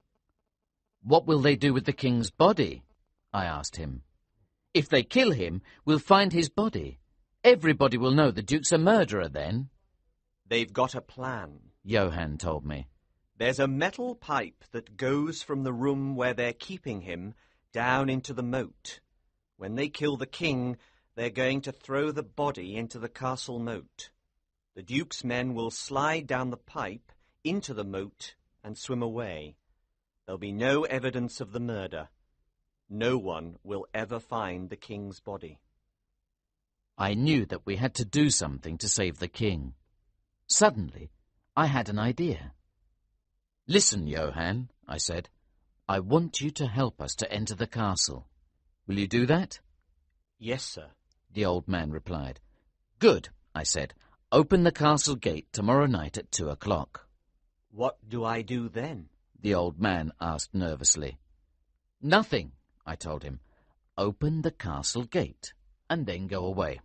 "What will they do with the king's body?" I asked him. "If they kill him, we'll find his body. Everybody will know the Duke's a murderer then." "They've got a plan," Johann told me. "There's a metal pipe that goes from the room where they're keeping him down into the moat. When they kill the king, they're going to throw the body into the castle moat. The Duke's men will slide down the pipe into the moat and swim away. There'll be no evidence of the murder. No one will ever find the king's body." I knew that we had to do something to save the king. Suddenly, I had an idea. "Listen, Johann," I said. "I want you to help us to enter the castle. Will you do that?" "Yes, sir," the old man replied. "Good," I said. "Open the castle gate tomorrow night at 2 o'clock. "What do I do then?" the old man asked nervously. "Nothing," I told him. "Open the castle gate, and then go away.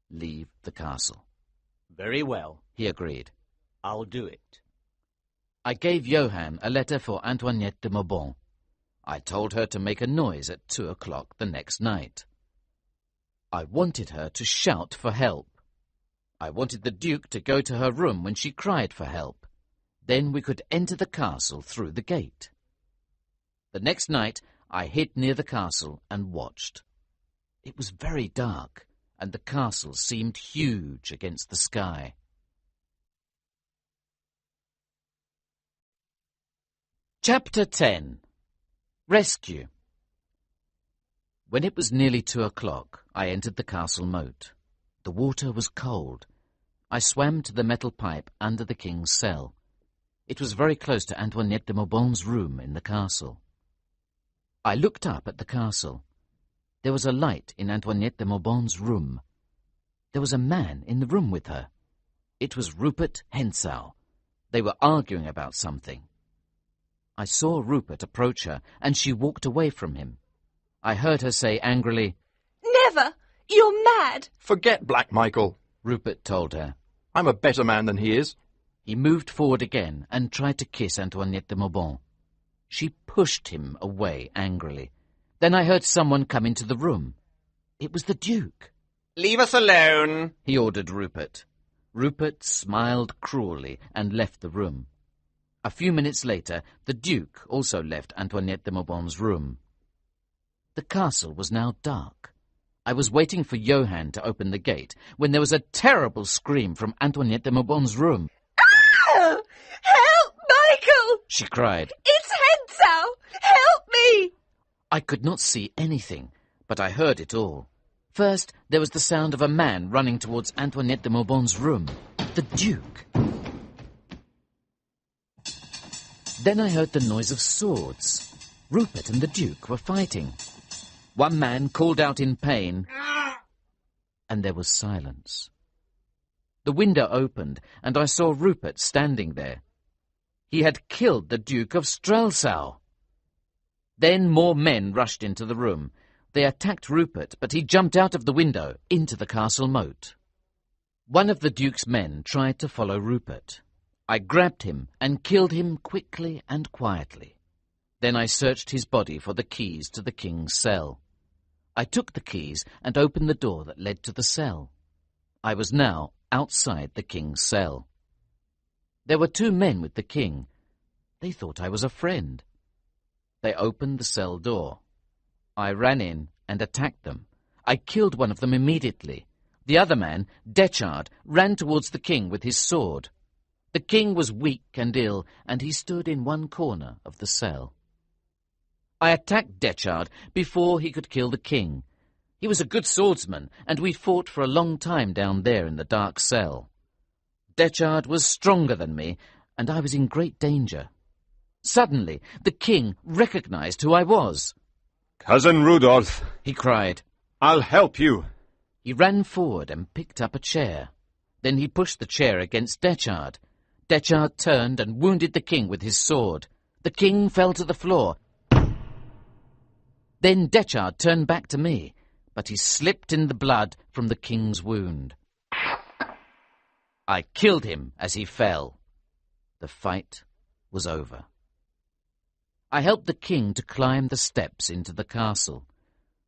Leave the castle." "Very well," he agreed. "I'll do it." I gave Johann a letter for Antoinette de Maubant. I told her to make a noise at 2 o'clock the next night. I wanted her to shout for help. I wanted the Duke to go to her room when she cried for help. Then we could enter the castle through the gate. The next night I hid near the castle and watched. It was very dark, and the castle seemed huge against the sky. Chapter 10. Rescue. When it was nearly 2 o'clock, I entered the castle moat. The water was cold. I swam to the metal pipe under the king's cell. It was very close to Antoinette de Maubonne's room in the castle. I looked up at the castle. There was a light in Antoinette de Maubonne's room. There was a man in the room with her. It was Rupert Hentzau. They were arguing about something. I saw Rupert approach her, and she walked away from him. I heard her say angrily, Never! You're mad! Forget Black Michael, Rupert told her. I'm a better man than he is. He moved forward again and tried to kiss Antoinette de Maubonne. She pushed him away angrily. Then I heard someone come into the room. It was the Duke. Leave us alone, he ordered Rupert. Rupert smiled cruelly and left the room. A few minutes later, the Duke also left Antoinette de Maubonne's room. The castle was now dark. I was waiting for Johann to open the gate when there was a terrible scream from Antoinette de Maubonne's room. Oh, help, Michael! She cried. It's Hentzau! Help me! I could not see anything, but I heard it all. First, there was the sound of a man running towards Antoinette de Maubonne's room. The Duke. Then I heard the noise of swords. Rupert and the Duke were fighting. One man called out in pain, and there was silence. The window opened, and I saw Rupert standing there. He had killed the Duke of Strelsau. Then more men rushed into the room. They attacked Rupert, but he jumped out of the window into the castle moat. One of the Duke's men tried to follow Rupert. I grabbed him and killed him quickly and quietly. Then I searched his body for the keys to the king's cell. I took the keys and opened the door that led to the cell. I was now outside the king's cell. There were 2 men with the king. They thought I was a friend. They opened the cell door. I ran in and attacked them. I killed one of them immediately. The other man, Detchard, ran towards the king with his sword. The king was weak and ill, and he stood in one corner of the cell. I attacked Detchard before he could kill the king. He was a good swordsman, and we fought for a long time down there in the dark cell. Detchard was stronger than me, and I was in great danger. Suddenly, the king recognized who I was. Cousin Rudolph, He cried. I'll help you. He ran forward and picked up a chair. Then he pushed the chair against Detchard. Detchard turned and wounded the king with his sword. The king fell to the floor. Then Detchard turned back to me, but he slipped in the blood from the king's wound. I killed him as he fell. The fight was over. I helped the king to climb the steps into the castle.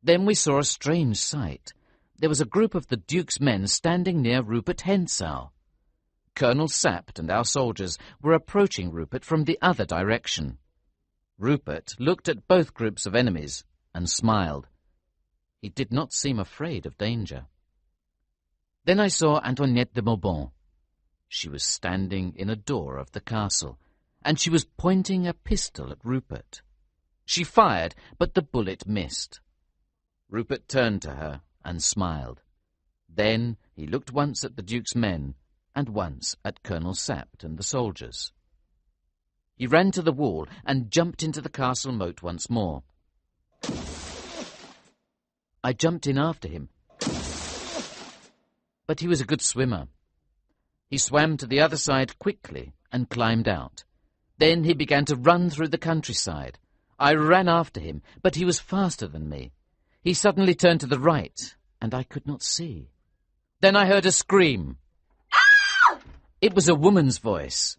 Then we saw a strange sight. There was a group of the Duke's men standing near Rupert Hentzau. Colonel Sapt and our soldiers were approaching Rupert from the other direction. Rupert looked at both groups of enemies and smiled. He did not seem afraid of danger. Then I saw Antoinette de Maubonne. She was standing in a door of the castle, and she was pointing a pistol at Rupert. She fired, but the bullet missed. Rupert turned to her and smiled. Then he looked once at the Duke's men and once at Colonel Sapt and the soldiers. He ran to the wall and jumped into the castle moat once more. I jumped in after him, but he was a good swimmer. He swam to the other side quickly and climbed out. Then he began to run through the countryside. I ran after him, but he was faster than me. He suddenly turned to the right, and I could not see. Then I heard a scream. Ah! It was a woman's voice.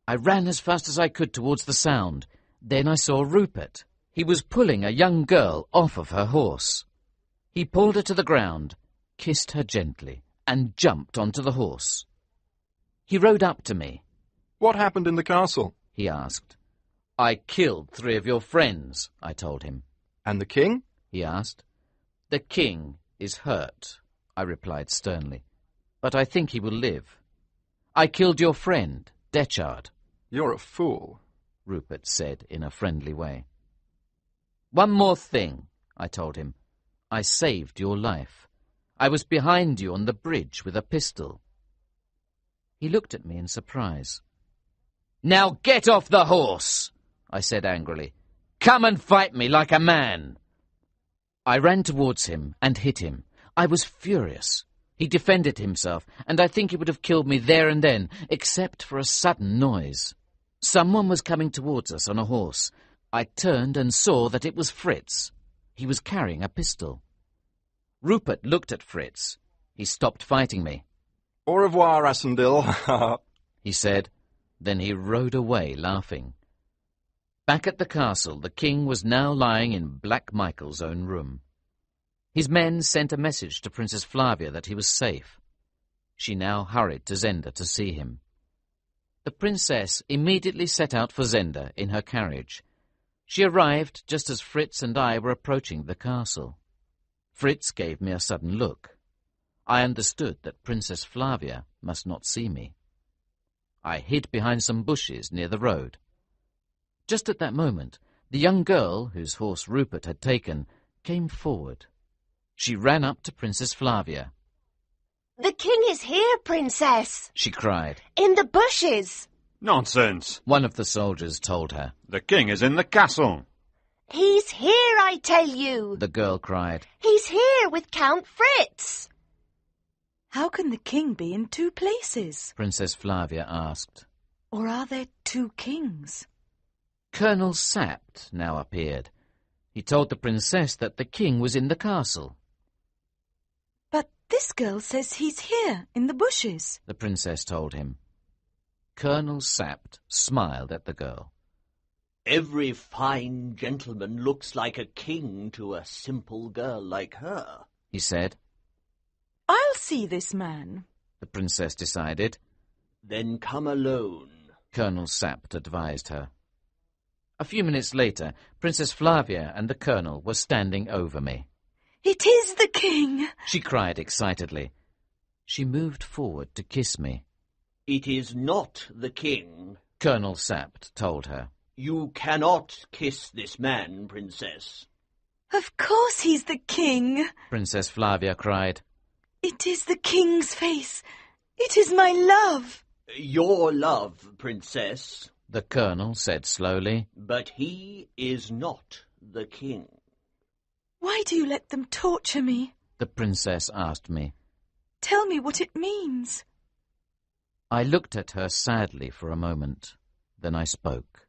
I ran as fast as I could towards the sound. Then I saw Rupert. He was pulling a young girl off of her horse. He pulled her to the ground, kissed her gently, and jumped onto the horse. He rode up to me. What happened in the castle? He asked. I killed 3 of your friends, I told him. And the king? He asked. The king is hurt. I replied sternly, but I think he will live. I killed your friend, Detchard. You're a fool, Rupert said in a friendly way. One more thing, I told him. I saved your life. I was behind you on the bridge with a pistol. He looked at me in surprise. Now get off the horse, I said angrily. Come and fight me like a man. I ran towards him and hit him. I was furious. He defended himself, and I think he would have killed me there and then, except for a sudden noise. Someone was coming towards us on a horse. I turned and saw that it was Fritz. He was carrying a pistol. Rupert looked at Fritz. He stopped fighting me. Au revoir, Rassendyll, he said. Then he rode away, laughing. Back at the castle, the king was now lying in Black Michael's own room. His men sent a message to Princess Flavia that he was safe. She now hurried to Zenda to see him. The princess immediately set out for Zenda in her carriage. She arrived just as Fritz and I were approaching the castle. Fritz gave me a sudden look. I understood that Princess Flavia must not see me. I hid behind some bushes near the road. Just at that moment, the young girl, whose horse Rupert had taken, came forward. She ran up to Princess Flavia. "The king is here, Princess!" she cried. "In the bushes!" Nonsense! One of the soldiers told her. The king is in the castle. "He's here, I tell you!" The girl cried. "He's here with Count Fritz!" How can the king be in two places? Princess Flavia asked. Or are there two kings? Colonel Sapt now appeared. He told the princess that the king was in the castle. But this girl says he's here, in the bushes. The princess told him. Colonel Sapt smiled at the girl. Every fine gentleman looks like a king to a simple girl like her, he said. I'll see this man, the princess decided. Then come alone, Colonel Sapt advised her. A few minutes later, Princess Flavia and the colonel were standing over me. It is the king, she cried excitedly. She moved forward to kiss me. It is not the king, Colonel Sapt told her. You cannot kiss this man, Princess. Of course he's the king, Princess Flavia cried. It is the king's face. It is my love. Your love, Princess, the colonel said slowly. But he is not the king. Why do you let them torture me? The princess asked me. Tell me what it means. I looked at her sadly for a moment. Then I spoke.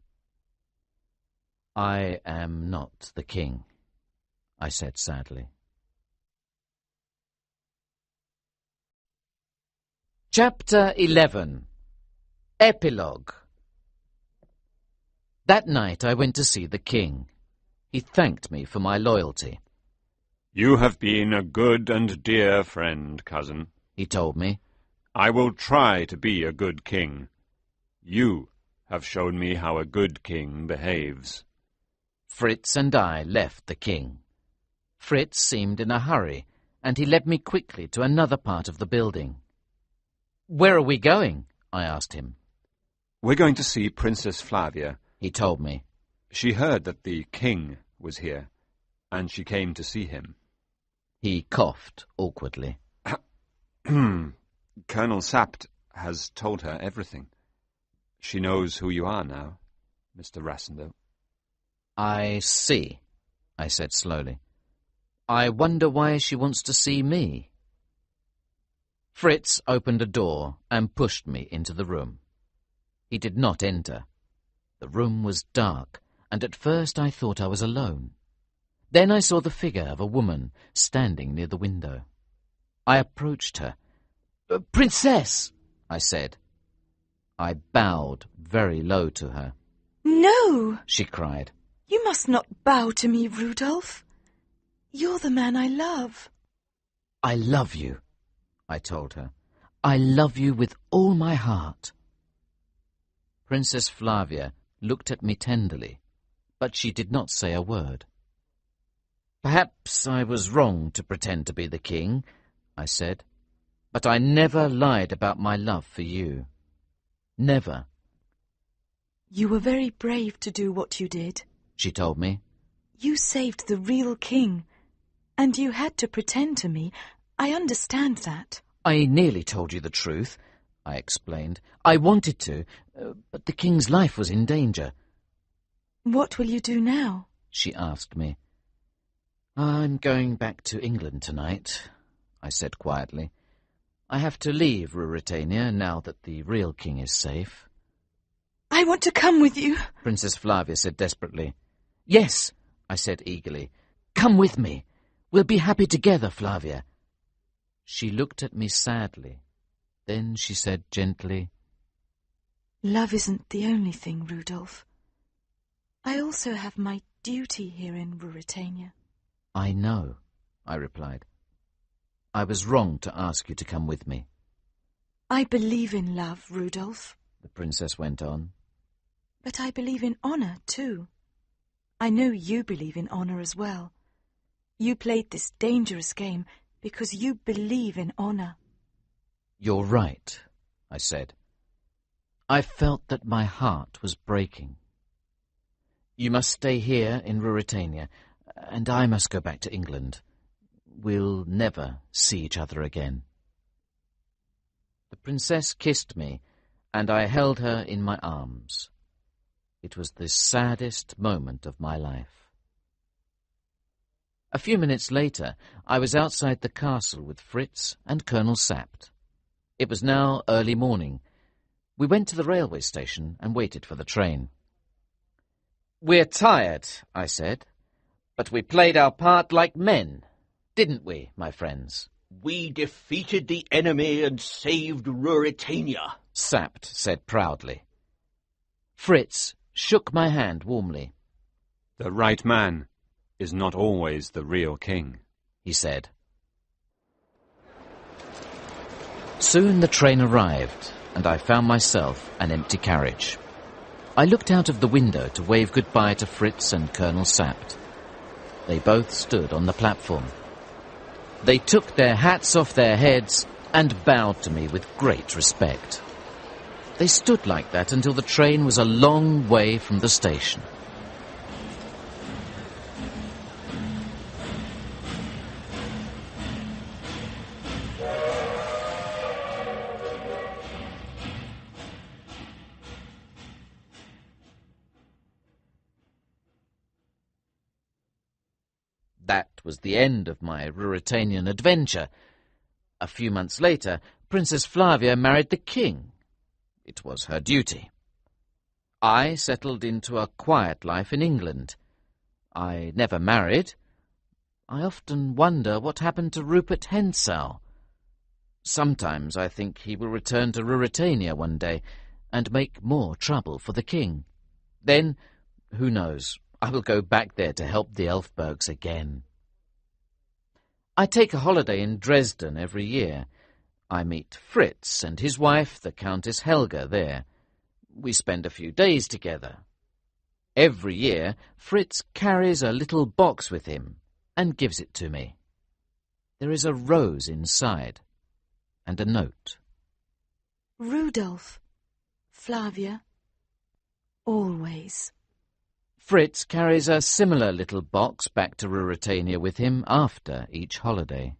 I am not the king, I said sadly. Chapter 11. Epilogue. That night I went to see the king. He thanked me for my loyalty. You have been a good and dear friend, cousin, he told me. I will try to be a good king. You have shown me how a good king behaves. Fritz and I left the king. Fritz seemed in a hurry, and he led me quickly to another part of the building. Where are we going? I asked him. We're going to see Princess Flavia, he told me. She heard that the king was here, and she came to see him. He coughed awkwardly. Colonel Sapt has told her everything. She knows who you are now, Mr. Rassendyll. I see, I said slowly. I wonder why she wants to see me. Fritz opened a door and pushed me into the room. He did not enter. The room was dark, and at first I thought I was alone. Then I saw the figure of a woman standing near the window. I approached her. Princess, I said. I bowed very low to her. No, she cried. You must not bow to me, Rudolph. You're the man I love. I love you, I told her. I love you with all my heart. Princess Flavia looked at me tenderly, but she did not say a word. Perhaps I was wrong to pretend to be the king. I said, but I never lied about my love for you. Never. You were very brave to do what you did, she told me. You saved the real king, and you had to pretend to me. I understand that. I nearly told you the truth, I explained. I wanted to, but the king's life was in danger. What will you do now? She asked me. I'm going back to England tonight, I said quietly. I have to leave Ruritania now that the real king is safe. I want to come with you, Princess Flavia said desperately. Yes, I said eagerly. Come with me. We'll be happy together, Flavia. She looked at me sadly. Then she said gently, Love isn't the only thing, Rudolph. I also have my duty here in Ruritania. I know, I replied. I was wrong to ask you to come with me. I believe in love, Rudolph, the princess went on. But I believe in honour, too. I know you believe in honour as well. You played this dangerous game because you believe in honour. You're right, I said. I felt that my heart was breaking. You must stay here in Ruritania, and I must go back to England. We'll never see each other again. The princess kissed me, and I held her in my arms. It was the saddest moment of my life. A few minutes later, I was outside the castle with Fritz and Colonel Sapt. It was now early morning. We went to the railway station and waited for the train. We're tired, I said, but we played our part like men, didn't we, my friends? We defeated the enemy and saved Ruritania, Sapt said proudly. Fritz shook my hand warmly. The right man is not always the real king, he said. Soon the train arrived, and I found myself an empty carriage. I looked out of the window to wave goodbye to Fritz and Colonel Sapt. They both stood on the platform. They took their hats off their heads and bowed to me with great respect. They stood like that until the train was a long way from the station. That was the end of my Ruritanian adventure. A few months later, Princess Flavia married the king. It was her duty. I settled into a quiet life in England. I never married. I often wonder what happened to Rupert Hentzau. Sometimes I think he will return to Ruritania one day and make more trouble for the king. Then, who knows, I will go back there to help the Elfbergs again. I take a holiday in Dresden every year. I meet Fritz and his wife, the Countess Helga, there. We spend a few days together. Every year, Fritz carries a little box with him and gives it to me. There is a rose inside and a note. Rudolph, Flavia, always. Fritz carries a similar little box back to Ruritania with him after each holiday.